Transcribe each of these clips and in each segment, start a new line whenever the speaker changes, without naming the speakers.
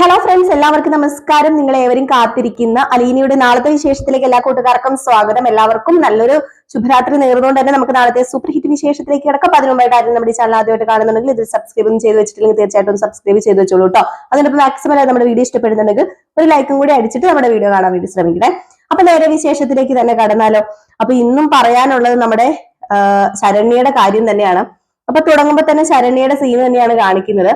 Hello friends, എല്ലാവർക്കും നമസ്കാരം. നിങ്ങളെ ഏവരും കാത്തിരിക്കുന്ന അലീനയുടെ നാളത്തെ വിശേഷത്തിലേക്ക് എല്ലാ കൂട്ടുകാർക്കും സ്വാഗതം. എല്ലാവർക്കും നല്ലൊരു ശുഭരാത്രി നേർന്നുകൊണ്ട് തന്നെ നമുക്ക് നാളത്തെ സൂപ്പർ ഹിറ്റ് വിശേഷത്തിലേക്ക് കിടക്കാം. അതിനു മുമ്പായിട്ട് ആരും നമ്മുടെ ചാനൽ ആദ്യമായിട്ട് കാണുന്നുണ്ടെങ്കിൽ ഇത് സബ്സ്ക്രൈബ് ചെയ്ത് വെച്ചിട്ടില്ലെങ്കിൽ തീർച്ചയായിട്ടും സബ്സ്ക്രൈബ് ചെയ്ത് വെച്ചോളൂ കേട്ടോ. അതിനൊപ്പം മാക്സിമം നമ്മുടെ വീഡിയോ ഇഷ്ടപ്പെടുന്നുണ്ടെങ്കിൽ ഒരു ലൈക്കും കൂടി അടിച്ചിട്ട് നമ്മുടെ വീഡിയോ കാണാൻ വേണ്ടി ശ്രമിക്കണേ. അപ്പൊ നേരെ വിശേഷത്തിലേക്ക് തന്നെ കടന്നാലോ. അപ്പൊ ഇന്നും പറയാനുള്ളത് നമ്മുടെ ശരണ്യയുടെ കാര്യം തന്നെയാണ്. അപ്പൊ തുടങ്ങുമ്പോൾ തന്നെ ശരണ്യയുടെ സീൻ തന്നെയാണ് കാണിക്കുന്നത്.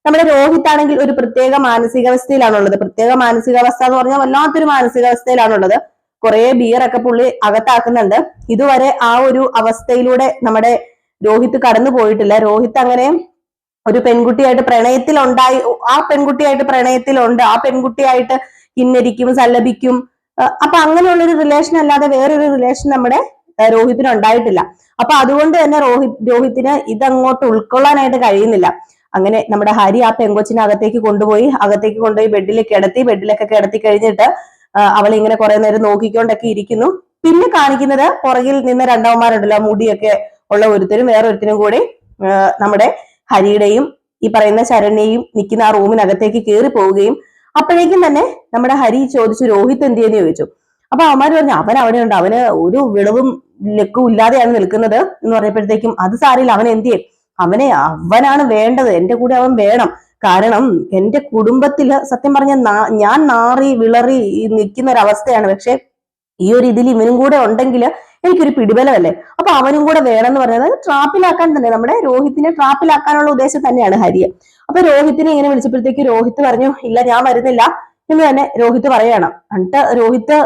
നമ്മുടെ രോഹിത് ആണെങ്കിൽ ഒരു പ്രത്യേക മാനസികാവസ്ഥയിലാണുള്ളത്. പ്രത്യേക മാനസികാവസ്ഥ എന്ന് പറഞ്ഞാൽ വല്ലാത്തൊരു മാനസികാവസ്ഥയിലാണുള്ളത്. കുറെ ബിയറൊക്കെ പുള്ളി അകത്താക്കുന്നുണ്ട്. ഇതുവരെ ആ ഒരു അവസ്ഥയിലൂടെ നമ്മുടെ രോഹിത് കടന്നു പോയിട്ടില്ല. രോഹിത് അങ്ങനെ ഒരു പെൺകുട്ടിയായിട്ട് പ്രണയത്തിലുണ്ടായി, ആ പെൺകുട്ടിയായിട്ട് ആ പെൺകുട്ടിയായിട്ട് കിന്നരിക്കും, സല്ലപിക്കും. അപ്പൊ അങ്ങനെയുള്ളൊരു റിലേഷൻ അല്ലാതെ വേറൊരു റിലേഷൻ നമ്മുടെ രോഹിത്തിന് ഉണ്ടായിട്ടില്ല. അപ്പൊ അതുകൊണ്ട് തന്നെ രോഹിത്തിന് ഇതങ്ങോട്ട് ഉൾക്കൊള്ളാനായിട്ട് കഴിയുന്നില്ല. അങ്ങനെ നമ്മുടെ ഹരി ആ പെങ്കൊച്ചിനെ അകത്തേക്ക് കൊണ്ടുപോയി ബെഡിലൊക്കെ കിടത്തി കഴിഞ്ഞിട്ട് അവൾ ഇങ്ങനെ കുറെ നേരം നോക്കിക്കൊണ്ടൊക്കെ ഇരിക്കുന്നു. പിന്നെ കാണിക്കുന്നത് പുറകിൽ നിന്ന് രണ്ടാമന്മാരുണ്ടല്ലോ, മുടിയൊക്കെ ഉള്ള ഒരുത്തരും വേറൊരുത്തരും കൂടി നമ്മുടെ ഹരിയുടെയും ഈ പറയുന്ന ശരണ്യയും നിൽക്കുന്ന ആ റൂമിനകത്തേക്ക് കയറി പോവുകയും അപ്പോഴേക്കും തന്നെ നമ്മുടെ ഹരി ചോദിച്ചു, രോഹിത് എന്തിയെന്ന് ചോദിച്ചു. അപ്പൊ അവന്മാര് പറഞ്ഞു, അവൻ അവിടെ ഉണ്ട്, അവന് ഒരു വിളവും ലക്കും ഇല്ലാതെയാണ് നിൽക്കുന്നത് എന്ന് പറഞ്ഞപ്പോഴത്തേക്കും അത് സാരില്ല, അവൻ എന്തിയെ, അവനാണ് വേണ്ടത്, എന്റെ കൂടെ അവൻ വേണം. കാരണം എന്റെ കുടുംബത്തില് സത്യം പറഞ്ഞ ഞാൻ നാറി വിളറി നിൽക്കുന്ന ഒരവസ്ഥയാണ്. പക്ഷെ ഈ ഒരു ഇതിൽ ഇവനും കൂടെ ഉണ്ടെങ്കിൽ എനിക്കൊരു പിടിബലമല്ലേ. അപ്പൊ അവനും കൂടെ വേണമെന്ന് പറഞ്ഞത് ട്രാപ്പിലാക്കാൻ തന്നെ, നമ്മുടെ രോഹിത്തിനെ ട്രാപ്പിലാക്കാനുള്ള ഉദ്ദേശം തന്നെയാണ് ഹരിയെ. അപ്പൊ രോഹിത്തിനെ ഇങ്ങനെ വിളിച്ചപ്പോഴത്തേക്ക് രോഹിത് പറഞ്ഞു, ഇല്ല ഞാൻ വരുന്നില്ല എന്ന് തന്നെ രോഹിത് പറയണം. എന്നിട്ട് രോഹിത്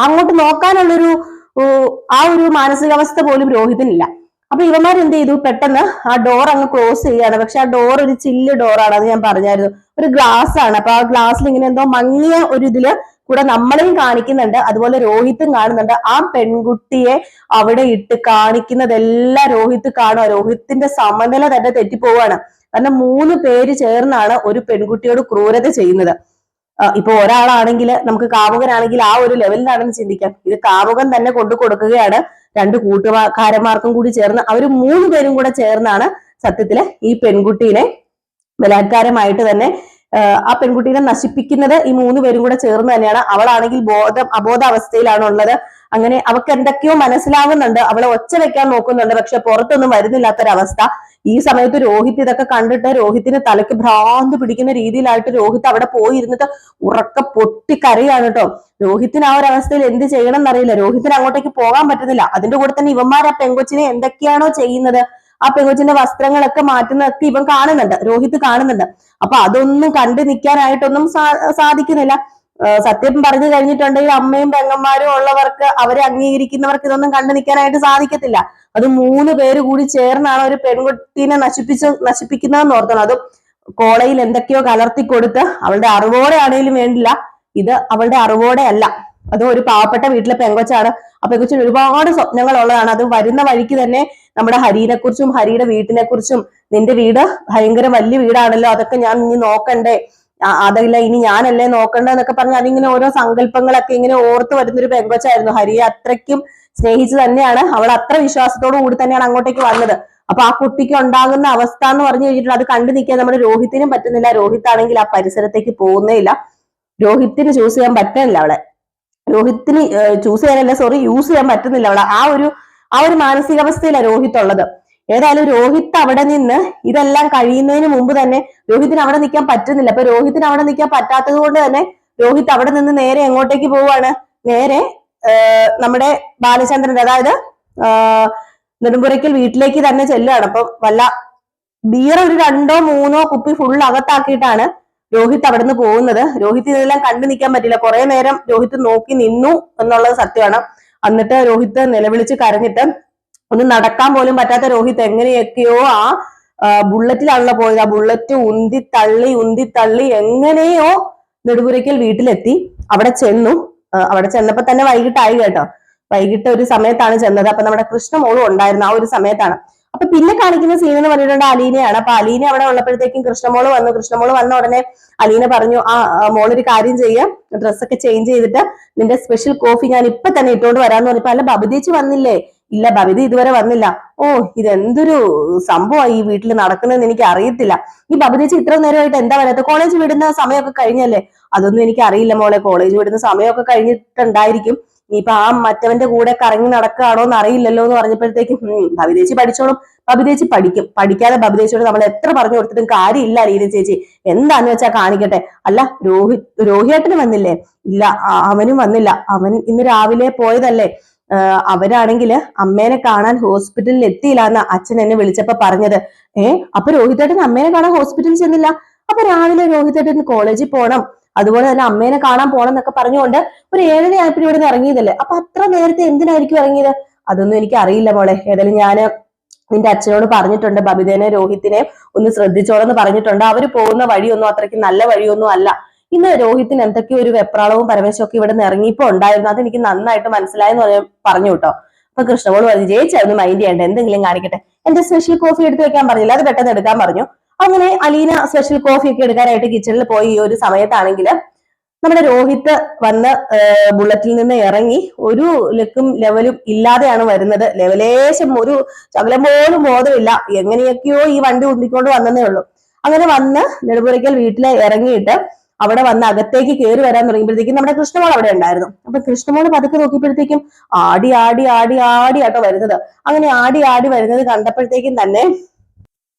അങ്ങോട്ട് നോക്കാനുള്ളൊരു ആ ഒരു മാനസികാവസ്ഥ പോലും രോഹിത്തിനില്ല. അപ്പൊ ഇവന്മാർ എന്ത് ചെയ്തു, പെട്ടെന്ന് ആ ഡോർ അങ്ങ് ക്ലോസ് ചെയ്യാണ്. പക്ഷെ ആ ഡോർ ഒരു ചില്ല് ഡോറാണ്, അത് ഞാൻ പറഞ്ഞായിരുന്നു, ഒരു ഗ്ലാസ് ആണ്. അപ്പൊ ആ ഗ്ലാസ്സിൽ ഇങ്ങനെ എന്തോ മങ്ങിയ ഒരു ഇതില് കൂടെ നമ്മളെയും കാണിക്കുന്നുണ്ട്, അതുപോലെ രോഹിത്തും കാണുന്നുണ്ട്. ആ പെൺകുട്ടിയെ അവിടെ ഇട്ട് കാണിക്കുന്നതെല്ലാം രോഹിത്ത് കാണുക. രോഹിത്തിന്റെ സമനില തന്നെ തെറ്റിപ്പോവാണ്. കാരണം 3 പേര് ചേർന്നാണ് ഒരു പെൺകുട്ടിയോട് ക്രൂരത ചെയ്യുന്നത്. ഇപ്പൊ ഒരാളാണെങ്കിൽ, നമുക്ക് കാമുകനാണെങ്കിൽ ആ ഒരു ലെവലിലാണെന്ന് ചിന്തിക്കാം. ഇത് കാമുകൻ തന്നെ കൊണ്ടു കൊടുക്കുകയാണ്. 2 കൂട്ടുകാരന്മാർക്കും കൂടി ചേർന്ന്, അവര് 3 പേരും കൂടെ ചേർന്നാണ് സത്യത്തില് ഈ പെൺകുട്ടീനെ ബലാത്കാരമായിട്ട് തന്നെ ആ പെൺകുട്ടീനെ നശിപ്പിക്കുന്നത്. ഈ 3 പേരും കൂടെ ചേർന്ന് തന്നെയാണ്. അവളാണെങ്കിൽ അബോധാവസ്ഥയിലാണ് ഉള്ളത്. അങ്ങനെ അവൾക്ക് എന്തൊക്കെയോ മനസ്സിലാവുന്നുണ്ട്, അവളെ ഒച്ച വെക്കാൻ നോക്കുന്നുണ്ട്, പക്ഷെ പുറത്തൊന്നും വരുന്നില്ലാത്തൊരവസ്ഥ. ഈ സമയത്ത് രോഹിത് ഇതൊക്കെ കണ്ടിട്ട് രോഹിത്തിന് തലയ്ക്ക് ഭ്രാന്ത് പിടിക്കുന്ന രീതിയിലായിട്ട് രോഹിത് അവിടെ പോയിരുന്നിട്ട് ഉറക്ക പൊട്ടിക്കരയാണ് കേട്ടോ. രോഹിത്തിന് ആ ഒരു അവസ്ഥയിൽ എന്ത് ചെയ്യണം എന്നറിയില്ല. രോഹിത്തിന് അങ്ങോട്ടേക്ക് പോകാൻ പറ്റുന്നില്ല. അതിന്റെ കൂടെ തന്നെ ഇവന്മാർ ആ പെങ്കൊച്ചിനെ എന്തൊക്കെയാണോ ചെയ്യുന്നത്, ആ പെങ്കൊച്ചിന്റെ വസ്ത്രങ്ങളൊക്കെ മാറ്റുന്നതൊക്കെ ഇവൻ കാണുന്നുണ്ട്, രോഹിത് കാണുന്നുണ്ട്. അപ്പൊ അതൊന്നും കണ്ടു നിൽക്കാനായിട്ടൊന്നും സാധിക്കുന്നില്ല. സത്യം പറഞ്ഞു കഴിഞ്ഞിട്ടുണ്ടെങ്കിൽ അമ്മയും പെങ്ങന്മാരും ഉള്ളവർക്ക്, അവരെ അംഗീകരിക്കുന്നവർക്ക് ഇതൊന്നും കണ്ടു നിൽക്കാനായിട്ട് സാധിക്കത്തില്ല. അത് 3 പേര് കൂടി ചേർന്നാണ് ഒരു പെൺകുട്ടീനെ നശിപ്പിക്കുന്നതെന്ന് ഓർക്കണം. അതും കോളയിൽ എന്തൊക്കെയോ കലർത്തി കൊടുത്ത്, അവളുടെ അറിവോടെ ആണെങ്കിലും വേണ്ടില്ല, ഇത് അവളുടെ അറിവോടെ അല്ല. അത് ഒരു പാവപ്പെട്ട വീട്ടിലെ പെങ്കൊച്ചാണ്. ആ പെങ്കൊച്ചിന് ഒരുപാട് സ്വപ്നങ്ങൾ ഉള്ളതാണ്. അത് വരുന്ന വഴിക്ക് തന്നെ നമ്മുടെ ഹരിനെ കുറിച്ചും ഹരിയുടെ വീട്ടിനെ കുറിച്ചും, നിന്റെ വീട് ഭയങ്കര വലിയ വീടാണല്ലോ, അതൊക്കെ ഞാൻ ഇനി നോക്കണ്ടേ, അതല്ല ഇനി ഞാനല്ലേ നോക്കണ്ടെന്നൊക്കെ പറഞ്ഞ് അതിങ്ങനെ ഓരോ സങ്കല്പങ്ങളൊക്കെ ഇങ്ങനെ ഓർത്ത് വരുന്നൊരു പെങ്കൊച്ചായിരുന്നു. ഹരിയെ അത്രയ്ക്കും സ്നേഹിച്ചു തന്നെയാണ്, അവൾ അത്ര വിശ്വാസത്തോടു കൂടി തന്നെയാണ് അങ്ങോട്ടേക്ക് വന്നത്. അപ്പൊ ആ കുട്ടിക്ക് ഉണ്ടാകുന്ന അവസ്ഥ എന്ന് പറഞ്ഞു കഴിഞ്ഞിട്ട് അത് കണ്ടു നിൽക്കാൻ നമ്മുടെ രോഹിത്തിനും പറ്റുന്നില്ല. രോഹിത് ആണെങ്കിൽ ആ പരിസരത്തേക്ക് പോകുന്നേ ഇല്ല. രോഹിത്തിന് യൂസ് ചെയ്യാൻ പറ്റുന്നില്ല അവളെ. യൂസ് ചെയ്യാൻ പറ്റുന്നില്ല അവളെ. ആ ഒരു മാനസികാവസ്ഥയിലാണ് രോഹിത് ഉള്ളത്. ഏതായാലും രോഹിത് അവിടെ നിന്ന് ഇതെല്ലാം കഴിയുന്നതിന് മുമ്പ് തന്നെ രോഹിത്തിന് അവിടെ നിൽക്കാൻ പറ്റുന്നില്ല. അപ്പൊ രോഹിത്തിന് അവിടെ നിൽക്കാൻ പറ്റാത്തത് കൊണ്ട് തന്നെ രോഹിത് അവിടെ നിന്ന് നേരെ എങ്ങോട്ടേക്ക് പോവാണ്, നേരെ നമ്മുടെ ബാലചന്ദ്രന്റെ, അതായത് നെടുമ്പുരയ്ക്കൽ വീട്ടിലേക്ക് തന്നെ ചെല്ലുകയാണ്. അപ്പൊ വല്ല ബിയർ ഒരു 2 or 3 കുപ്പി ഫുൾ അകത്താക്കിയിട്ടാണ് രോഹിത് അവിടെ നിന്ന് പോകുന്നത്. രോഹിത് ഇതെല്ലാം കണ്ടു നിൽക്കാൻ പറ്റില്ല. കുറെ നേരം രോഹിത് നോക്കി നിന്നു എന്നുള്ളത് സത്യമാണ്. എന്നിട്ട് രോഹിത് നിലവിളിച്ച് കരഞ്ഞിട്ട്, ഒന്ന് നടക്കാൻ പോലും പറ്റാത്ത രോഹിത് എങ്ങനെയൊക്കെയോ ആ ബുള്ളറ്റിലാണല്ലോ പോയത്. ആ ബുള്ളറ്റ് ഉന്തി തള്ളി എങ്ങനെയോ നെടുപുരയ്ക്കൽ വീട്ടിലെത്തി. അവിടെ ചെന്നപ്പോ തന്നെ വൈകിട്ടായി കേട്ടോ. വൈകിട്ട് ഒരു സമയത്താണ് ചെന്നത്. അപ്പൊ നമ്മുടെ കൃഷ്ണമോളും ഉണ്ടായിരുന്നു ആ ഒരു സമയത്താണ്. അപ്പൊ പിന്നെ കാണിക്കുന്ന സീൻ എന്ന് പറഞ്ഞിട്ടുണ്ട് അലീനയാണ്. അപ്പൊ അലീന അവിടെ ഉള്ളപ്പോഴത്തേക്കും കൃഷ്ണമോള് വന്ന ഉടനെ അലീന പറഞ്ഞു, ആ മോളൊരു കാര്യം ചെയ്യാം, ഡ്രസ്സൊക്കെ ചേഞ്ച് ചെയ്തിട്ട് നിന്റെ സ്പെഷ്യൽ കോഫി ഞാൻ ഇപ്പൊ തന്നെ ഇട്ടുകൊണ്ട് വരാന്ന് പറഞ്ഞപ്പോ, അല്ല ബബുദേച്ചി വന്നില്ലേ, ഇല്ല ബബിത ഇതുവരെ വന്നില്ല. ഓ, ഇതെന്തൊരു സംഭവമായി ഈ വീട്ടിൽ നടക്കുന്നതെന്ന് എനിക്ക് അറിയത്തില്ല. ഈ ബബിതേച്ചി ഇത്ര നേരമായിട്ട് എന്താ വരാത്ത? കോളേജ് വിടുന്ന സമയമൊക്കെ കഴിഞ്ഞല്ലേ? അതൊന്നും എനിക്ക് അറിയില്ല മോളെ. കോളേജ് വിടുന്ന സമയമൊക്കെ കഴിഞ്ഞിട്ടുണ്ടായിരിക്കും. ഇനിയിപ്പൊ ആ മറ്റവന്റെ കൂടെ കറങ്ങി നടക്കുകയാണോ എന്ന് അറിയില്ലല്ലോ എന്ന് പറഞ്ഞപ്പോഴത്തേക്കും ബബിതേച്ചി പഠിച്ചോളും. ബബിതേച്ചി പഠിക്കും. പഠിക്കാതെ ബബിതേച്ചിയോട് നമ്മൾ എത്ര പറഞ്ഞു കൊടുത്തിട്ടും കാര്യമില്ല. ലീന ചേച്ചി എന്താന്ന് വെച്ചാൽ കാണിക്കട്ടെ. അല്ല, രോഹിയേട്ടന് വന്നില്ലേ? ഇല്ല, അവനും വന്നില്ല. അവൻ ഇന്ന് രാവിലെ പോയതല്ലേ. അവരാണെങ്കില് അമ്മേനെ കാണാൻ ഹോസ്പിറ്റലിൽ എത്തിയില്ല എന്ന് അച്ഛൻ എന്നെ വിളിച്ചപ്പോ പറഞ്ഞത്. അപ്പൊ രോഹിതേട്ടൻ അമ്മേനെ കാണാൻ ഹോസ്പിറ്റലിൽ ചെന്നില്ല? അപ്പൊ രാവിലെ രോഹിതേട്ടൻ കോളേജിൽ പോണം, അതുപോലെ തന്നെ അമ്മേനെ കാണാൻ പോണം എന്നൊക്കെ പറഞ്ഞുകൊണ്ട് ഒരു 7:30 ആയപ്പോഴും ഇവിടെ നിന്ന് ഇറങ്ങിയതല്ലേ. അപ്പൊ അത്ര നേരത്തെ എന്തിനായിരിക്കും ഇറങ്ങിയത്? അതൊന്നും എനിക്ക് അറിയില്ല മോളെ. ഏതായാലും ഞാന് നിന്റെ അച്ഛനോട് പറഞ്ഞിട്ടുണ്ട്, ബബിതേനെ രോഹിത്തിനെ ഒന്ന് ശ്രദ്ധിച്ചോളെന്ന് പറഞ്ഞിട്ടുണ്ട്. അവര് പോകുന്ന വഴിയൊന്നും അത്രയ്ക്ക് നല്ല വഴിയൊന്നും അല്ല. ഇന്ന് രോഹിത്തിന് എന്തൊക്കെയോ ഒരു വെപ്രാളവും പരവേശവും ഒക്കെ ഇവിടെ നിന്ന് ഇറങ്ങിയപ്പോ ഉണ്ടായിരുന്നു. അതെനിക്ക് നന്നായിട്ട് മനസ്സിലായെന്ന് പറഞ്ഞു കേട്ടോ. അപ്പൊ കൃഷ്ണമോൾ പറഞ്ഞു, ചേച്ചി അതൊന്നും മൈൻഡ് ചെയ്യണ്ട, എന്തെങ്കിലും കാണിക്കട്ടെ. എന്റെ സ്പെഷ്യൽ കോഫി എടുത്ത് വെക്കാൻ പറഞ്ഞില്ല, അത് പെട്ടെന്ന് എടുക്കാൻ പറഞ്ഞു. അങ്ങനെ അലീന സ്പെഷ്യൽ കോഫി ഒക്കെ എടുക്കാനായിട്ട് കിച്ചണിൽ പോയി. ഈ ഒരു സമയത്താണെങ്കിൽ നമ്മുടെ രോഹിത് വന്ന് ബുള്ളറ്റിൽ നിന്ന് ഇറങ്ങി ഒരു ലെക്കും ലെവലും ഇല്ലാതെയാണ് വരുന്നത്. ലെവലേശം ഒരു ശകലം പോലും ബോധമില്ല. എങ്ങനെയൊക്കെയോ ഈ വണ്ടി ഉന്തിക്കൊണ്ട് വന്നതേ ഉള്ളൂ. അങ്ങനെ വന്ന് നെടുപുരയ്ക്കൽ വീട്ടിലെ ഇറങ്ങിയിട്ട് അവിടെ വന്ന് അകത്തേക്ക് കയറി വരാൻ തുടങ്ങിയപ്പോഴത്തേക്കും നമ്മുടെ കൃഷ്ണമോൾ അവിടെ ഉണ്ടായിരുന്നു. അപ്പൊ കൃഷ്ണമോൾ പതുക്കെ നോക്കിയപ്പോഴത്തേക്കും ആടി ആടി ആടി ആടി ആട്ടോ വരുന്നത്. അങ്ങനെ ആടി ആടി വരുന്നത് കണ്ടപ്പോഴത്തേക്കും തന്നെ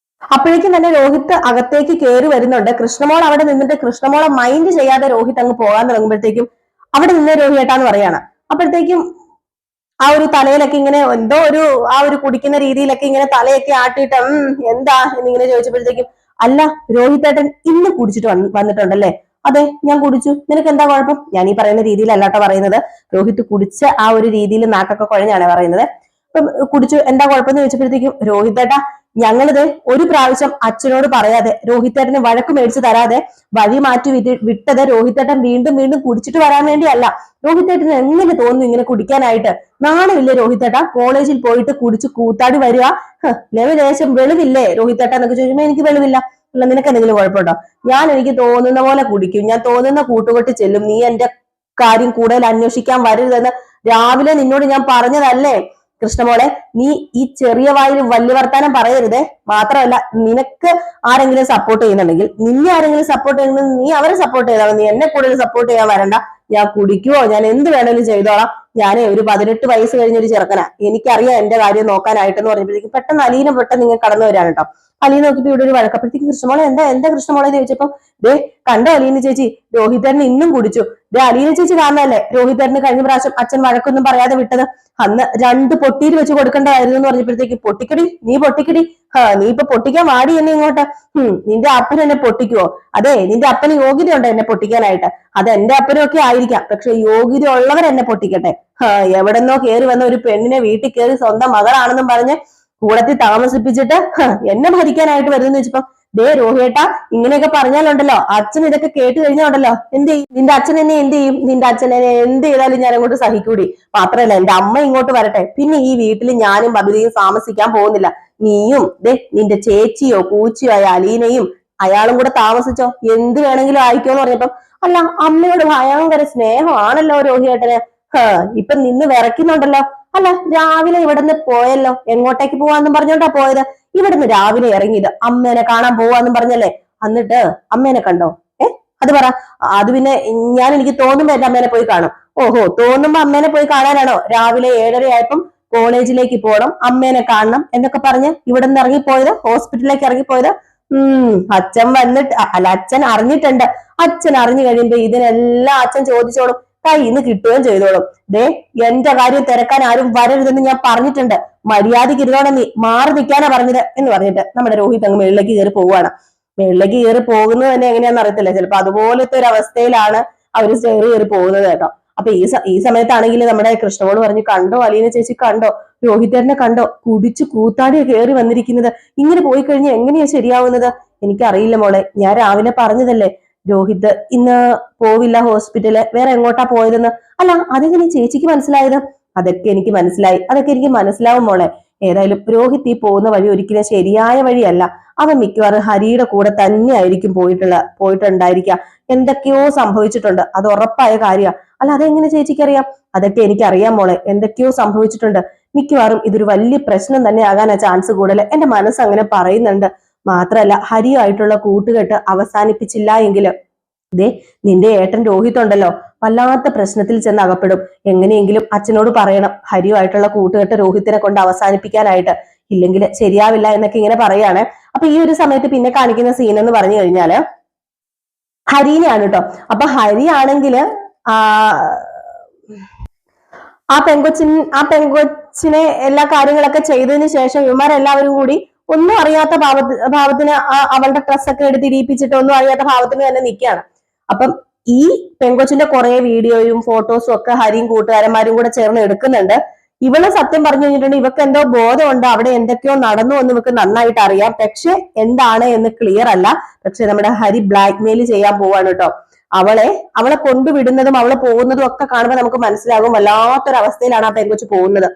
രോഹിത് അകത്തേക്ക് കയറി വരുന്നുണ്ട്. കൃഷ്ണമോൾ അവിടെ നിന്നിട്ട് കൃഷ്ണമോളെ മൈൻഡ് ചെയ്യാതെ രോഹിത് അങ്ങ് പോകാൻ തുടങ്ങുമ്പോഴത്തേക്കും അവിടെ നിന്ന് രോഹിയേട്ടാന്ന് പറയാണ്. അപ്പോഴത്തേക്കും ആ ഒരു തലയിലൊക്കെ ഇങ്ങനെ എന്തോ ആ ഒരു കുടിക്കുന്ന രീതിയിലൊക്കെ ഇങ്ങനെ തലയൊക്കെ ആട്ടിയിട്ട് എന്താ എന്നിങ്ങനെ ചോദിച്ചപ്പോഴത്തേക്കും, അല്ല രോഹിതേട്ടൻ ഇന്ന് കുടിച്ചിട്ട് വന്നിട്ടുണ്ടല്ലേ? അതെ, ഞാൻ കുടിച്ചു. നിനക്ക് എന്താ കുഴപ്പം? ഞാൻ ഈ പറയുന്ന രീതിയിലല്ലാട്ടോ പറയുന്നത്. രോഹിത് കുടിച്ച ആ ഒരു രീതിയിൽ നാക്കൊക്കെ കുഴഞ്ഞാണ് പറയുന്നത്. കുടിച്ചു, എന്താ കുഴപ്പമെന്ന് ചോദിച്ചപ്പോഴത്തേക്കും, രോഹിതേട്ടാ ഞങ്ങളിത് ഒരു പ്രാവശ്യം അച്ഛനോട് പറയാതെ രോഹിതേട്ടന് വഴക്ക് മേടിച്ചു തരാതെ വഴി മാറ്റി വിട്ടത് രോഹിതേട്ടൻ വീണ്ടും വീണ്ടും കുടിച്ചിട്ട് വരാൻ വേണ്ടിയല്ല. രോഹിതേട്ടന് എങ്ങനെ തോന്നുന്നു ഇങ്ങനെ കുടിക്കാനായിട്ട്? നാണമില്ലേ രോഹിതേട്ട? കോളേജിൽ പോയിട്ട് കുടിച്ച് കൂത്താടി വരിക. ലേശം വെളിവില്ലേ രോഹിതേട്ട എന്നൊക്കെ ചോദിക്കുമ്പോ എനിക്ക് വെളിവില്ല. അല്ല, നിനക്ക് എന്തെങ്കിലും കുഴപ്പമുണ്ടോ? എനിക്ക് തോന്നുന്ന പോലെ കുടിക്കും, ഞാൻ തോന്നുന്ന കൂട്ടുകൊട്ടി ചെല്ലും. നീ എന്റെ കാര്യം കൂടുതൽ അന്വേഷിക്കാൻ വരരുതെന്ന് രാവിലെ നിന്നോട് ഞാൻ പറഞ്ഞതല്ലേ കൃഷ്ണമോളെ? നീ ഈ ചെറിയ വായിൽ വലിയ വർത്താനം പറയരുതേ. മാത്രമല്ല, നിനക്ക് ആരെങ്കിലും സപ്പോർട്ട് ചെയ്യുന്നുണ്ടെങ്കിൽ, നിന്നെ ആരെങ്കിലും സപ്പോർട്ട് ചെയ്യുന്നത് നീ അവരെ സപ്പോർട്ട് ചെയ്താൽ, നീ എന്നെ കൂടുതൽ സപ്പോർട്ട് ചെയ്യാൻ വരണ്ട. ഞാൻ കുടിക്കുവോ, ഞാൻ എന്ത് വേണമെങ്കിലും ചെയ്തോളാം. ഞാൻ ഒരു 18 വയസ്സ് കഴിഞ്ഞൊരു ചെറുക്കനാ, എനിക്കറിയാം എന്റെ കാര്യം നോക്കാനായിട്ടെന്ന് പറഞ്ഞപ്പോഴത്തേക്കും പെട്ടെന്ന് അലീന നിങ്ങൾ കടന്നു വരാൻ കേട്ടോ. അലീന നോക്കിയപ്പോ ഇവിടെ ഒരു വഴക്കപ്പോഴത്തേക്കും കൃഷ്ണമോളെ എന്താ കൃഷ്ണമോളെ ചോദിച്ചപ്പോ, ദേ കണ്ടോ അലീന ചേച്ചി, രോഹിതേട്ടൻ ഇന്നും കുടിച്ചു. ദേ അലീന ചേച്ചി കാണാനല്ലേ രോഹിതേട്ടന് കഴിഞ്ഞ പ്രാവശ്യം അച്ഛൻ വഴക്കൊന്നും പറയാതെ വിട്ടത്? അന്ന് 2 പൊട്ടിയിൽ വെച്ച് കൊടുക്കേണ്ടതായിരുന്നു എന്ന് പറഞ്ഞപ്പോഴത്തേക്ക്, പൊട്ടിക്കടി നീ പൊട്ടിക്കടി, നീ ഇപ്പൊ പൊട്ടിക്കാൻ വാടി എന്നെ ഇങ്ങോട്ട്. നിന്റെ അപ്പൻ എന്നെ പൊട്ടിക്കുവോ? അതെ, നിന്റെ അപ്പന് യോഗ്യതയുണ്ടോ എന്നെ പൊട്ടിക്കാനായിട്ട്? അത് എന്റെ അപ്പനും ഒക്കെ ആയിരിക്കാം, പക്ഷെ യോഗ്യത ഉള്ളവർ എന്നെ പൊട്ടിക്കട്ടെ. എവിടെന്നോ കയറി വന്ന ഒരു പെണ്ണിനെ വീട്ടിൽ കയറി സ്വന്തം മകളാണെന്നും പറഞ്ഞ് കൂടത്തിൽ താമസിപ്പിച്ചിട്ട് എന്നെ ഭരിക്കാനായിട്ട് വരുന്നെന്ന് വെച്ചപ്പോ, ദേ രോഹിയേട്ടാ ഇങ്ങനെയൊക്കെ പറഞ്ഞാലുണ്ടല്ലോ, അച്ഛൻ ഇതൊക്കെ കേട്ട് കഴിഞ്ഞാലുണ്ടല്ലോ എന്ത് ചെയ്യും? നിന്റെ അച്ഛൻ എന്നെ എന്ത് ചെയ്യും? നിന്റെ അച്ഛൻ എന്നെ എന്ത് ചെയ്താലും ഞാൻ അങ്ങോട്ട് സഹിക്കൂടി. മാത്രമല്ല, എന്റെ അമ്മ ഇങ്ങോട്ട് വരട്ടെ, പിന്നെ ഈ വീട്ടിൽ ഞാനും ബബിതയും താമസിക്കാൻ പോകുന്നില്ല. നീയും നിന്റെ ചേച്ചിയോ പൂച്ചിയോ ആയ അലീനയും അയാളും കൂടെ താമസിച്ചോ, എന്ത് വേണമെങ്കിലും ആയിക്കോന്ന് പറഞ്ഞപ്പം, അല്ല അമ്മയോട് ഭയങ്കര സ്നേഹമാണല്ലോ രോഹിയേട്ടന്. ഇപ്പൊ നിന്ന് വിറയ്ക്കുന്നുണ്ടല്ലോ. അല്ല, രാവിലെ ഇവിടുന്ന് പോയല്ലോ, എങ്ങോട്ടേക്ക് പോവാന്നും പറഞ്ഞോണ്ടാ പോയത്? ഇവിടുന്ന് രാവിലെ ഇറങ്ങിയത് അമ്മേനെ കാണാൻ പോവാന്നും പറഞ്ഞല്ലേ? എന്നിട്ട് അമ്മേനെ കണ്ടോ? അത് പറ. അത് പിന്നെ എനിക്ക് തോന്നുമ്പോ എന്റെ അമ്മേനെ പോയി കാണും. ഓഹോ, തോന്നുമ്പോ അമ്മേനെ പോയി കാണാനാണോ രാവിലെ 7:30 ആയപ്പം കോളേജിലേക്ക് പോകണം, അമ്മേനെ കാണണം എന്നൊക്കെ പറഞ്ഞ് ഇവിടെ നിന്ന് ഇറങ്ങിപ്പോയത്? ഹോസ്പിറ്റലിലേക്ക് ഇറങ്ങിപ്പോയത്? അച്ഛൻ വന്നിട്ട് അല്ല, അച്ഛൻ അറിഞ്ഞിട്ടുണ്ട്. അച്ഛൻ അറിഞ്ഞു കഴിയുമ്പോ ഇതിനെല്ലാം അച്ഛൻ ചോദിച്ചോളും, കയ്യിന്ന് കിട്ടുകയും ചെയ്തോളും. ദേ എന്റെ കാര്യം തിരക്കാൻ ആരും വരരുതെന്ന് ഞാൻ പറഞ്ഞിട്ടുണ്ട്. മര്യാദയ്ക്ക് ഇരുന്നോടെ, നീ മാറി നിൽക്കാനാ പറഞ്ഞത് എന്ന് പറഞ്ഞിട്ട് നമ്മുടെ രോഹിത് അങ്ങ് മേളിലേക്ക് കയറി പോവുകയാണ്. മേളിലേക്ക് കയറി പോകുന്നത് തന്നെ എങ്ങനെയാന്ന് അറിയത്തില്ല. ചിലപ്പോ അതുപോലത്തെ ഒരു അവസ്ഥയിലാണ് അവര് സ്റ്റെയർ കയറി പോകുന്നത് കേട്ടോ. അപ്പൊ ഈ സമയത്താണെങ്കിൽ നമ്മുടെ കൃഷ്ണമോള് പറഞ്ഞു, കണ്ടോ അലീന ചേച്ചി, കണ്ടോ രോഹിതേട്ടനെ കണ്ടോ, കുടിച്ചു കൂത്താടിയെ കയറി വന്നിരിക്കുന്നത്. ഇങ്ങനെ പോയി കഴിഞ്ഞാൽ എങ്ങനെയാ ശരിയാവുന്നത്? എനിക്കറിയില്ല മോളെ, ഞാൻ രാവിലെ പറഞ്ഞതല്ലേ രോഹിത് ഇന്ന് പോവില്ല ഹോസ്പിറ്റല്, വേറെ എങ്ങോട്ടാ പോയതെന്ന്. അല്ല, അതെങ്ങനെ ചേച്ചിക്ക് മനസ്സിലായത്? അതൊക്കെ എനിക്ക് മനസ്സിലായി, അതൊക്കെ എനിക്ക് മനസ്സിലാവും മോളെ. ഏതായാലും രോഹിത് ഈ പോകുന്ന വഴി ഒരിക്കലും ശരിയായ വഴിയല്ല. അവൻ മിക്കവാറും ഹരിയുടെ കൂടെ തന്നെ ആയിരിക്കും പോയിട്ടുണ്ടായിരിക്കാം. എന്തൊക്കെയോ സംഭവിച്ചിട്ടുണ്ട്, അത് ഉറപ്പായ കാര്യമാണ്. അല്ല, അതെങ്ങനെ ചേച്ചിക്ക് അറിയാം? അതൊക്കെ എനിക്ക് അറിയാം മോളെ, എന്തൊക്കെയോ സംഭവിച്ചിട്ടുണ്ട്. മിക്കവാറും ഇതൊരു വലിയ പ്രശ്നം തന്നെ ആകാനാ ചാൻസ് കൂടുതൽ. എന്റെ മനസ്സ് അങ്ങനെ പറയുന്നുണ്ട്. മാത്രല്ല ഹരിയുമായിട്ടുള്ള കൂട്ടുകെട്ട് അവസാനിപ്പിച്ചില്ല എങ്കിൽ ദേ നിന്റെ ഏട്ടൻ രോഹിത് ഉണ്ടല്ലോ, വല്ലാത്ത പ്രശ്നത്തിൽ ചെന്ന് അകപ്പെടും. എങ്ങനെയെങ്കിലും അച്ഛനോട് പറയണം ഹരിയുമായിട്ടുള്ള കൂട്ടുകെട്ട് രോഹിത്തിനെ കൊണ്ട് അവസാനിപ്പിക്കാനായിട്ട്, ഇല്ലെങ്കിൽ ശരിയാവില്ല എന്നൊക്കെ ഇങ്ങനെ പറയാണ്. അപ്പൊ ഈ ഒരു സമയത്ത് പിന്നെ കാണിക്കുന്ന സീൻ എന്ന് പറഞ്ഞു കഴിഞ്ഞാല് ഹരിനെയാണ് കേട്ടോ. അപ്പൊ ഹരി ആണെങ്കില് ആ പെങ്കൊച്ചിനെ എല്ലാ കാര്യങ്ങളൊക്കെ ചെയ്തതിന് ശേഷം ഇവന്മാരെല്ലാവരും കൂടി ഒന്നും അറിയാത്ത ഭാവത്തിന് അവളുടെ ഡ്രസ്സൊക്കെ എടുത്ത് ഇടിയിപ്പിച്ചിട്ട് ഒന്നും അറിയാത്ത ഭാവത്തിന് തന്നെ നിൽക്കുകയാണ്. അപ്പം ഈ പെങ്കൊച്ചിന്റെ കുറെ വീഡിയോയും ഫോട്ടോസും ഒക്കെ ഹരിയും കൂട്ടുകാരന്മാരും കൂടെ ചേർന്ന് എടുക്കുന്നുണ്ട്. ഇവള് സത്യം പറഞ്ഞു കഴിഞ്ഞിട്ടുണ്ട്, ഇവക്ക് എന്തോ ബോധമുണ്ട്, അവിടെ എന്തൊക്കെയോ നടന്നു എന്ന് ഇവക്ക് നന്നായിട്ട് അറിയാം. പക്ഷെ എന്താണ് എന്ന് ക്ലിയർ അല്ല. പക്ഷെ നമ്മുടെ ഹരി ബ്ലാക്ക് മെയിൽ ചെയ്യാൻ പോവാണ് കേട്ടോ. അവളെ കൊണ്ടുവിടുന്നതും അവള് പോകുന്നതും ഒക്കെ കാണുമ്പോൾ നമുക്ക് മനസ്സിലാകും വല്ലാത്തൊരവസ്ഥയിലാണ് ആ പെങ്കൊച്ച് പോകുന്നത്.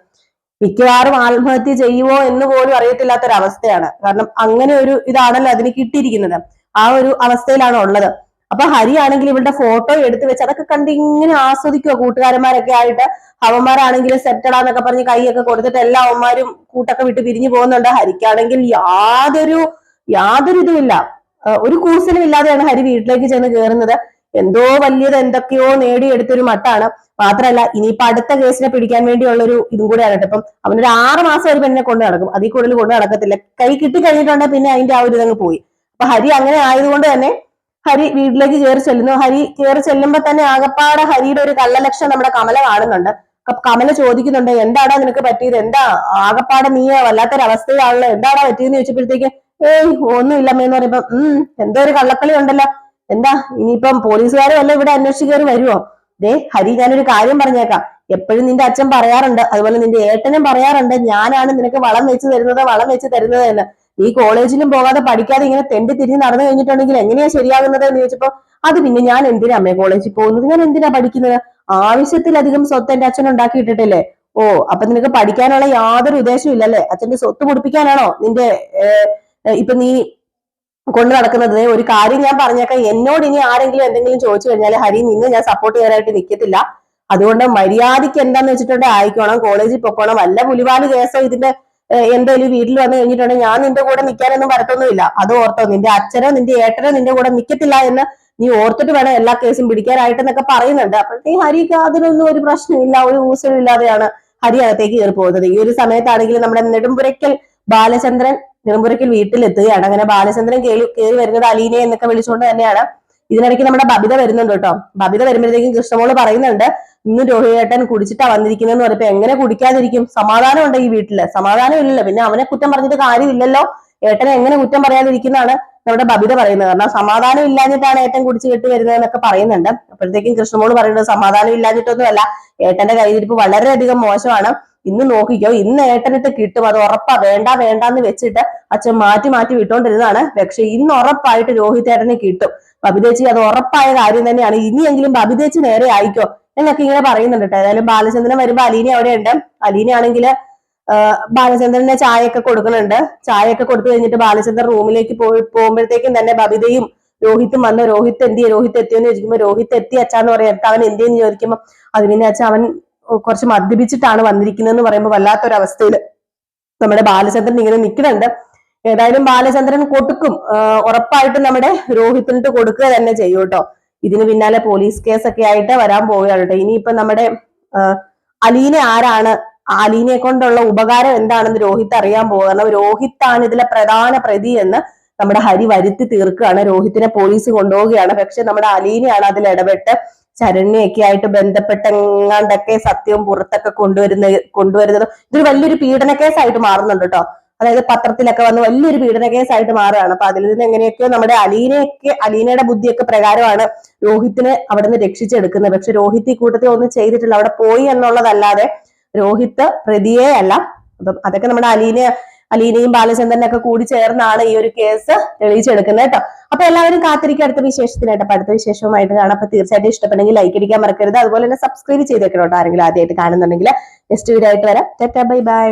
മിക്കവാറും ആത്മഹത്യ ചെയ്യുമോ എന്ന് പോലും അറിയത്തില്ലാത്തൊരവസ്ഥയാണ്. കാരണം അങ്ങനെ ഒരു ഇതാണല്ലോ അതിന് കിട്ടിയിരിക്കുന്നത്. ആ ഒരു അവസ്ഥയിലാണ് ഉള്ളത്. അപ്പൊ ഹരി ആണെങ്കിൽ ഇവളുടെ ഫോട്ടോ എടുത്തു വെച്ച് അതൊക്കെ കണ്ട് ഇങ്ങനെ ആസ്വദിക്കുക കൂട്ടുകാരന്മാരൊക്കെ ആയിട്ട്. അവന്മാരാണെങ്കിൽ സെറ്റഡാന്നൊക്കെ പറഞ്ഞ് കൈയൊക്കെ കൊടുത്തിട്ട് എല്ലാ അവന്മാരും കൂട്ടൊക്കെ വിട്ട് പിരിഞ്ഞു പോകുന്നുണ്ട്. ഹരിക്കാണെങ്കിൽ യാതൊരു ഇതുമില്ല, ഒരു കൂസലും ഇല്ലാതെയാണ് ഹരി വീട്ടിലേക്ക് ചെന്ന് കയറുന്നത്. എന്തോ വലിയത് എന്തൊക്കെയോ നേടിയെടുത്തൊരു മട്ടാണ്. മാത്രല്ല ഇനിയിപ്പൊ അടുത്ത കേസിനെ പിടിക്കാൻ വേണ്ടിയുള്ളൊരു ഇതും കൂടെയാണ് കേട്ടോ. ഇപ്പം അവനൊരു 6 മാസം ഒരു പെണ്ണിനെ കൊണ്ട് നടക്കും, അതിൽ കൂടുതൽ കൊണ്ട് നടക്കത്തില്ല. കൈ കിട്ടി കഴിഞ്ഞിട്ടുണ്ടെങ്കിൽ പിന്നെ അതിന്റെ ആ ഒരു ഇതങ്ങ് പോയി. അപ്പൊ ഹരി അങ്ങനെ ആയതുകൊണ്ട് തന്നെ ഹരി വീട്ടിലേക്ക് കയറി ചെല്ലുന്നു. ഹരി കയറി ചെല്ലുമ്പോ തന്നെ ആകപ്പാടെ ഹരിയുടെ ഒരു കള്ളലക്ഷം നമ്മുടെ കമല കാണുന്നുണ്ട്. കമല ചോദിക്കുന്നുണ്ട്, എന്താടാ നിനക്ക് പറ്റിയത്, എന്താ ആകപ്പാടെ നീ വല്ലാത്തൊരവസ്ഥയാണല്ലോ, എന്താടാ പറ്റിയെന്ന് ചോദിച്ചപ്പോഴത്തേക്ക് ഒന്നുമില്ലമ്മേന്ന് പറയുമ്പോ എന്തോ ഒരു കള്ളക്കളി ഉണ്ടല്ലോ, എന്താ ഇനിയിപ്പം പോലീസുകാരും അല്ല ഇവിടെ അന്വേഷിച്ച് കയറി വരുമോ? ദേ ഹരി, ഞാനൊരു കാര്യം പറഞ്ഞേക്കാം. എപ്പോഴും നിന്റെ അച്ഛൻ പറയാറുണ്ട്, അതുപോലെ നിന്റെ ഏട്ടനും പറയാറുണ്ട്, ഞാനാണ് നിനക്ക് വളം വെച്ച് തരുന്നത് എന്ന്. നീ കോളേജിലും പോകാതെ പഠിക്കാതെ ഇങ്ങനെ തെണ്ടി തിരിഞ്ഞ് നടന്നു കഴിഞ്ഞിട്ടുണ്ടെങ്കിൽ എങ്ങനെയാ ശരിയാകുന്നത് എന്ന് ചോദിച്ചപ്പോ, അത് പിന്നെ ഞാൻ എന്തിനാ അമ്മേ കോളേജിൽ പോകുന്നത്, ഞാൻ എന്തിനാ പഠിക്കുന്നത്, ആവശ്യത്തിലധികം സ്വത്ത് എന്റെ അച്ഛൻ ഉണ്ടാക്കിയിട്ടിട്ടില്ലേ. ഓ അപ്പൊ നിനക്ക് പഠിക്കാനുള്ള യാതൊരു ഉദ്ദേശവും ഇല്ലല്ലേ, അച്ഛന്റെ സ്വത്ത് പൊടിപ്പിക്കാനാണോ നിന്റെ ഇപ്പൊ നീ കൊണ്ട് നടക്കുന്നത്. ഒരു കാര്യം ഞാൻ പറഞ്ഞേക്കാം, എന്നോട് ഇനി ആരെങ്കിലും എന്തെങ്കിലും ചോദിച്ചു കഴിഞ്ഞാൽ ഹരി നിന്ന് ഞാൻ സപ്പോർട്ട് ചെയ്യാനായിട്ട് നിൽക്കത്തില്ല. അതുകൊണ്ട് മര്യാദയ്ക്ക് എന്താന്ന് വെച്ചിട്ടുണ്ടെങ്കിൽ ആയിക്കോണം, കോളേജിൽ പൊക്കോണം. വല്ല പുലിവാല് കേസോ ഇതിന്റെ എന്തായാലും വീട്ടിൽ വന്നു കഴിഞ്ഞിട്ടുണ്ടെങ്കിൽ ഞാൻ നിന്റെ കൂടെ നിൽക്കാനൊന്നും വരത്തൊന്നുമില്ല. അത് ഓർത്തോ, നിന്റെ അച്ഛനോ നിന്റെ ഏട്ടനോ നിന്റെ കൂടെ നിൽക്കത്തില്ല എന്ന് നീ ഓർത്തിട്ട് വേണം എല്ലാ കേസും പിടിക്കാനായിട്ടെന്നൊക്കെ പറയുന്നുണ്ട്. അപ്പോഴത്തേക്ക് ഹരിക്ക് അതിനൊന്നും ഒരു പ്രശ്നമില്ല, ഒരു ഊസലും ഇല്ലാതെയാണ് ഹരി അകത്തേക്ക് കയറി പോകുന്നത്. ഈ ഒരു സമയത്താണെങ്കിൽ നമ്മുടെ നെടുമ്പുരയ്ക്കൽ ബാലചന്ദ്രൻ വീട്ടിലെത്തുകയാണ്. അങ്ങനെ ബാലചന്ദ്രൻ കയറി വരുന്നത് അലീനെ എന്നൊക്കെ വിളിച്ചുകൊണ്ട് തന്നെയാണ്. ഇതിനിടയ്ക്ക് നമ്മുടെ ബബിത വരുന്നുണ്ട് കേട്ടോ. ബബിത വരുമ്പോഴത്തേക്കും കൃഷ്ണമോള് പറയുന്നുണ്ട്, ഇന്ന് രോഹിതേട്ടൻ കുടിച്ചിട്ടാ വന്നിരിക്കുന്നതെന്ന് പറഞ്ഞപ്പോ എങ്ങനെ കുടിക്കാതിരിക്കും, സമാധാനം ഉണ്ട് ഈ വീട്ടില്, സമാധാനം ഇല്ലല്ലോ, പിന്നെ അവനെ കുറ്റം പറഞ്ഞിട്ട് കാര്യമില്ലല്ലോ, ഏട്ടനെ എങ്ങനെ കുറ്റം പറയാതിരിക്കുന്നതാണ് നമ്മുടെ ബബിത പറയുന്നത്. കാരണം സമാധാനം ഇല്ലാഞ്ഞിട്ടാണ് ഏട്ടൻ കുടിച്ചു കെട്ടി വരുന്നതെന്നൊക്കെ പറയുന്നുണ്ട്. അപ്പോഴത്തേക്കും കൃഷ്ണമോള് പറയുന്നത് സമാധാനം ഇല്ലാഞ്ഞിട്ടൊന്നുമല്ല, ഏട്ടന്റെ കയ്യിരിപ്പ് വളരെയധികം മോശമാണ്, ഇന്ന് നോക്കിക്കോ, ഇന്ന് ഏട്ടനിട്ട് കിട്ടും, അത് ഉറപ്പാ, വേണ്ടാന്ന് വെച്ചിട്ട് അച്ഛൻ മാറ്റി വിട്ടോണ്ടിരുന്നതാണ്. പക്ഷെ ഇന്ന് ഉറപ്പായിട്ട് രോഹിത് ഏട്ടന് കിട്ടും, ബബിതേച്ചി, അത് ഉറപ്പായ കാര്യം തന്നെയാണ്, ഇനിയെങ്കിലും ബബിതേച്ചി നേരെ ആയിക്കോ എന്നൊക്കെ ഇങ്ങനെ പറയുന്നുണ്ട് കേട്ടോ. ഏതായാലും ബാലചന്ദ്രൻ വരുമ്പോ അലീന അവിടെ ഉണ്ട്. അലീന ആണെങ്കിൽ ബാലചന്ദ്രനെ ചായയൊക്കെ കൊടുക്കുന്നുണ്ട്. ചായയൊക്കെ കൊടുത്തു കഴിഞ്ഞിട്ട് ബാലചന്ദ്രൻ റൂമിലേക്ക് പോകുമ്പോഴത്തേക്കും തന്നെ ബബിതയും രോഹിത്തും വന്ന്, രോഹിത്ത് എത്തിയോന്ന് ചോദിക്കുമ്പോ രോഹിത്ത് എത്തി അച്ഛാന്ന് പറയാം. അവൻ എന്തെന്ന് ചോദിക്കുമ്പോ അത് പിന്നെ അച്ഛൻ അവൻ കുറച്ച് മദ്യപിച്ചിട്ടാണ് വന്നിരിക്കുന്നതെന്ന് പറയുമ്പോൾ വല്ലാത്തൊരവസ്ഥയില് നമ്മുടെ ബാലചന്ദ്രൻ ഇങ്ങനെ നിൽക്കുന്നുണ്ട്. ഏതായാലും ബാലചന്ദ്രൻ കൊടുക്കും, ഉറപ്പായിട്ടും നമ്മുടെ രോഹിത്തിനിട്ട് കൊടുക്കുക തന്നെ ചെയ്യും കേട്ടോ. ഇതിന് പിന്നാലെ പോലീസ് കേസൊക്കെ ആയിട്ട് വരാൻ പോവുകയാണ് കേട്ടോ. ഇനിയിപ്പൊ നമ്മുടെ അലീന ആരാണ്, അലീനയെ കൊണ്ടുള്ള ഉപകാരം എന്താണെന്ന് രോഹിത്ത് അറിയാൻ പോവുക. കാരണം രോഹിത്താണ് ഇതിലെ പ്രധാന പ്രതി എന്ന് നമ്മുടെ ഹരി വരുത്തി തീർക്കുകയാണ്. രോഹിത്തിനെ പോലീസ് കൊണ്ടുപോവുകയാണ്. പക്ഷെ നമ്മുടെ അലീനയാണ് അതിൽ ഇടപെട്ട് ശരണ്യൊക്കെ ആയിട്ട് ബന്ധപ്പെട്ടെങ്ങാണ്ടൊക്കെ സത്യവും പുറത്തൊക്കെ കൊണ്ടുവരുന്നത് ഇതൊരു വലിയൊരു പീഡന കേസായിട്ട് മാറുന്നുണ്ട് കേട്ടോ. അതായത് പത്രത്തിലൊക്കെ വന്ന് വലിയൊരു പീഡന കേസായിട്ട് മാറുകയാണ്. അപ്പൊ അതിൽ നിന്ന് എങ്ങനെയൊക്കെയോ നമ്മുടെ അലീനയുടെ ബുദ്ധിയൊക്കെ പ്രകാരമാണ് രോഹിത്തിനെ അവിടെ നിന്ന് രക്ഷിച്ചെടുക്കുന്നത്. പക്ഷെ രോഹിത്ത് ഈ കൂട്ടത്തിൽ ഒന്നും ചെയ്തിട്ടില്ല, അവിടെ പോയി എന്നുള്ളതല്ലാതെ രോഹിത്ത് പ്രതിയേ അല്ല. അപ്പം അതൊക്കെ നമ്മുടെ അലീനയും ബാലചന്ദ്രനൊക്കെ കൂടി ചേർന്നാണ് ഈ ഒരു കേസ് തെളിയിച്ചെടുക്കുന്നത് കേട്ടോ. അപ്പൊ എല്ലാവരും കാത്തിരിക്കുക അടുത്ത വിശേഷത്തിനായിട്ട്. അപ്പൊ അടുത്ത വിശേഷവുമായിട്ട് കാണാം. അപ്പൊ തീർച്ചയായിട്ടും ഇഷ്ടപ്പെടുമെങ്കിൽ ലൈക്ക് അടിക്കാൻ മറക്കരുത്. അതുപോലെ തന്നെ സബ്സ്ക്രൈബ് ചെയ്തേക്കണം കേട്ടോ, ആരെങ്കിലും ആദ്യമായിട്ട് കാണുന്നുണ്ടെങ്കിൽ. നെക്സ്റ്റ് വീഡിയോ ആയിട്ട് വരാം. Tata, bye bye.